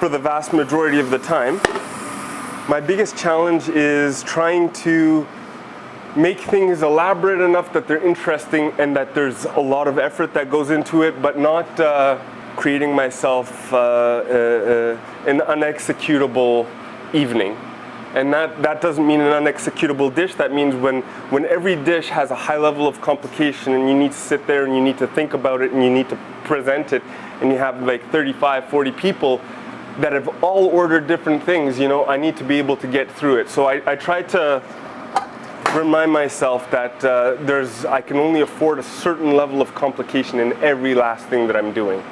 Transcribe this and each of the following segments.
for the vast majority of the time. My biggest challenge is trying to make things elaborate enough that they're interesting and that there's a lot of effort that goes into it, but not creating myself an unexecutable evening. And that doesn't mean an unexecutable dish. That means when every dish has a high level of complication and you need to sit there and you need to think about it and you need to present it, and you have like 35, 40 people that have all ordered different things, you know, I need to be able to get through it. So I try to remind myself that I can only afford a certain level of complication in every last thing that I'm doing.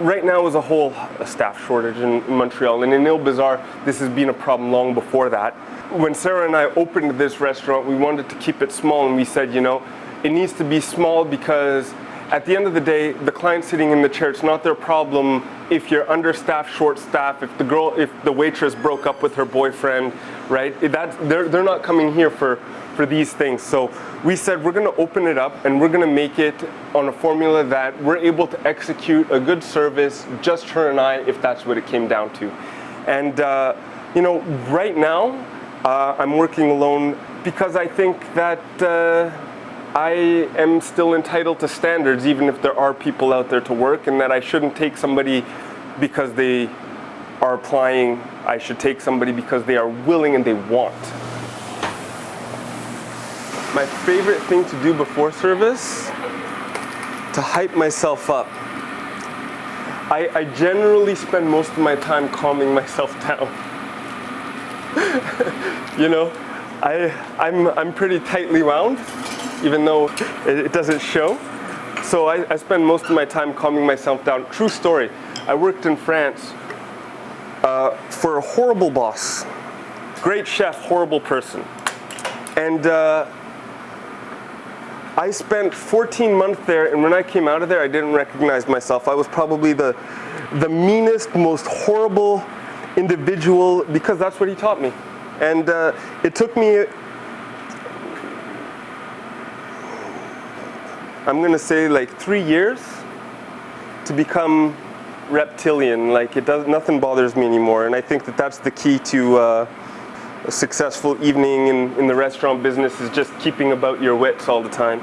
Right now, as a whole, a staff shortage in Montreal, and in Ile Bizarre, this has been a problem long before that. When Sarah and I opened this restaurant, we wanted to keep it small, and we said, you know, it needs to be small because at the end of the day, the client sitting in the chair, it's not their problem if you're understaffed, short-staffed, if the waitress broke up with her boyfriend, right? They're not coming here for these things. So we said we're going to open it up and we're going to make it on a formula that we're able to execute a good service, just her and I, if that's what it came down to. And you know, right now I'm working alone because I think that I am still entitled to standards, even if there are people out there to work, and that I shouldn't take somebody because they are applying. I should take somebody because they are willing and they want. My favorite thing to do before service, to hype myself up. I generally spend most of my time calming myself down. You know, I'm pretty tightly wound, even though it doesn't show. So I spend most of my time calming myself down. True story, I worked in France for a horrible boss. Great chef, horrible person. And I spent 14 months there, and when I came out of there, I didn't recognize myself. I was probably the meanest, most horrible individual, because that's what he taught me. And it took me, I'm gonna say like 3 years to become reptilian. Like nothing bothers me anymore. And I think that that's the key to a successful evening in the restaurant business, is just keeping about your wits all the time.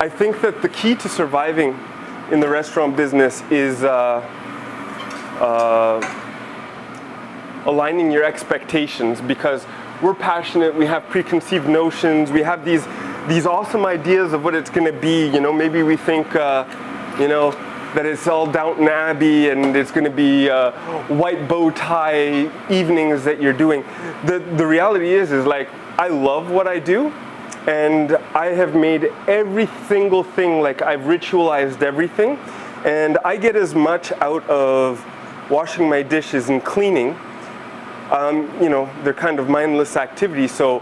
I think that the key to surviving in the restaurant business is aligning your expectations, because we're passionate, we have preconceived notions, we have these awesome ideas of what it's going to be. You know, maybe we think, you know, that it's all Downton Abbey and it's going to be white bow tie evenings that you're doing. The reality is like, I love what I do, and I have made every single thing, like I've ritualized everything, and I get as much out of washing my dishes and cleaning. You know, they're kind of mindless activities, so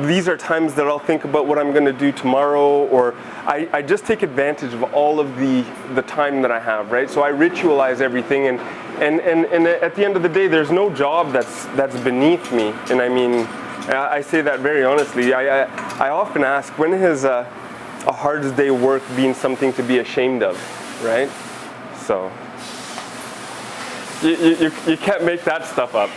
these are times that I'll think about what I'm going to do tomorrow, or I just take advantage of all of the time that I have, right? So I ritualize everything, and at the end of the day, there's no job that's beneath me. And I mean, I say that very honestly. I often ask, when has a hard day work been something to be ashamed of, right? So you can't make that stuff up.